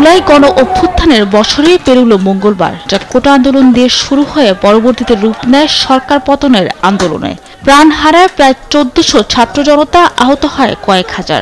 জুলাই গণ অভ্যুত্থানের বছরে পেরুল মঙ্গলবার, যা কোটা আন্দোলন দিয়ে শুরু হয়ে পরবর্তীতে রূপ নেয় সরকার পতনের আন্দোলনে। প্রাণ হারায় প্রায় 1400 ছাত্র জনতা, আহত হয় কয়েক হাজার।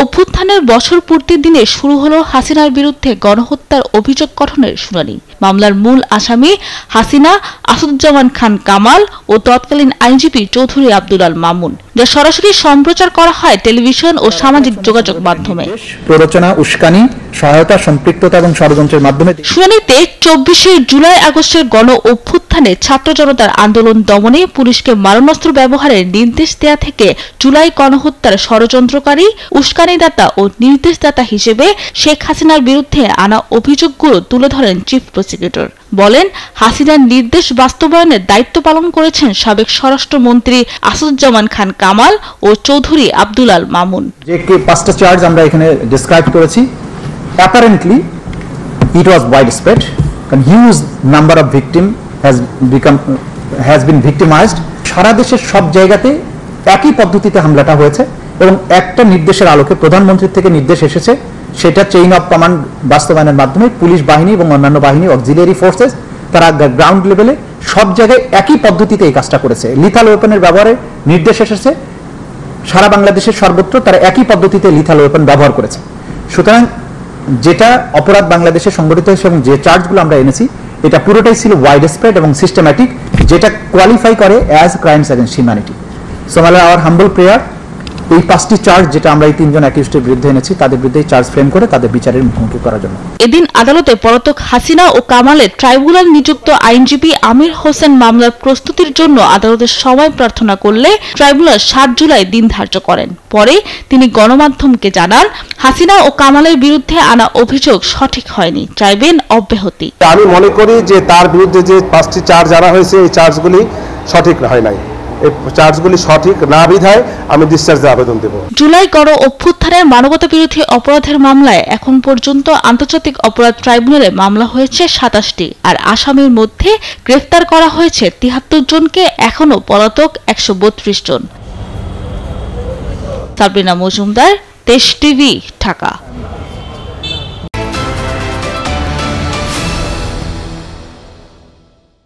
অভ্যুত্থানের বছর পূর্তির দিনে শুরু হলো হাসিনার বিরুদ্ধে গণহত্যার অভিযোগ গঠনের শুনানি। মামলার মূল আসামি হাসিনা, আসাদুজ্জামান খান কামাল ও তৎকালীন আইনজীবী চৌধুরী আব্দুল আল মামুন, যা সরাসরি সম্প্রচার করা হয় টেলিভিশন ও সামাজিক যোগাযোগ মাধ্যমে। প্ররোচনা, উস্কানি, সহায়তা, সম্পৃক্ততা এবং ষড়যন্ত্রের মাধ্যমে শুনানিতে 24শে জুলাই আগস্টের গণ অভ্যুত্থানে ছাত্র জনতার আন্দোলন দমনে পুলিশকে মারণাস্ত্র ব্যবহারের নির্দেশ দেয়া থেকে জুলাই গণহত্যার ষড়যন্ত্রকারী, উস্কানিদাতা ও নির্দেশদাতা হিসেবে শেখ হাসিনার বিরুদ্ধে আনা অভিযোগগুলো তুলে ধরেন চিফ প্রসিকিউটর। বলেন, হাসিনার নির্দেশ বাস্তবায়নের দায়িত্ব পালন করেছেন সাবেক স্বরাষ্ট্রমন্ত্রী আসাদুজ্জামান খান কামাল ও চৌধুরী আব্দুল আল মামুন। যে 5টা চার্জ আমরা এখানে ডেসক্রাইব করেছি, apparently it was widespread and huge number of victim has been victimized. সারা দেশের সব জায়গাতে একই পদ্ধতিতে হামলাটা হয়েছে এবং একটা নির্দেশের আলোকে প্রধানমন্ত্রী থেকে নির্দেশ এসেছে, সেটা চেইন অফ কমান্ড বাস্তবায়নের মাধ্যমে পুলিশ বাহিনী এবং অন্যান্য বাহিনী, অক্সিলিয়ারি ফোর্সেস, তারা গ্রাউন্ড লেভেলে সব জায়গায় একই পদ্ধতিতে এই কাজটা করেছে। লিথাল ওয়েপনের ব্যবহারের নির্দেশ এসেছে, সারা বাংলাদেশের সর্বত্র তারা একই পদ্ধতিতে লিথাল ওয়েপন ব্যবহার করেছে। সুতরাং যেটা অপরাধ বাংলাদেশে সংগঠিত হয়েছে এবং যে চার্জগুলো আমরা এনেছি, এটা পুরোটাই ছিল ওয়াইড স্প্রেড এবং সিস্টেম্যাটিক, যেটা কোয়ালিফাই করে as crimes against humanity. So our humble prayer, এই 5টি চার্জ যেটা আমরা এই 3 জন অ্যাকিউজডের বিরুদ্ধে এনেছি, তাদের বিরুদ্ধে চার্জ ফ্রেম করে তাদের বিচারের মুখোমুখি করার জন্য। এদিন আদালতে পলাতক হাসিনা ও কামালের ট্রাইব্যুনাল নিযুক্ত আইনজীবী আমির হোসেন মামলার প্রস্তুতির জন্য আদালতের সময় প্রার্থনা করলে ট্রাইব্যুনাল 7 জুলাই দিন ধার্য করেন। পরে তিনি গণমাধ্যমকে জানান, হাসিনা ও কামালের বিরুদ্ধে আনা অভিযোগ সঠিক হয়নি, চাইবেন অব্যাহতি। আমি মনে করি যে তার বিরুদ্ধে যে 5টি চার্জ আনা হয়েছে, এই চার্জগুলি সঠিক হয় নাই। এই চার্জগুলি সঠিক না বিধায় আমি ডিসচার্জের আবেদন দেব। জুলাই গণ অভ্যুত্থানের মানবতা বিরোধী অপরাধের মামলায় এখন পর্যন্ত আন্তর্জাতিক অপরাধ ট্রাইব্যুনালে মামলা হয়েছে 27টি, আর আসামির মধ্যে গ্রেফতার করা হয়েছে 73 জনকে, এখনো পলাতক 132 জন। সাবরিনা মজুমদার, দেশ টিভি, ঢাকা।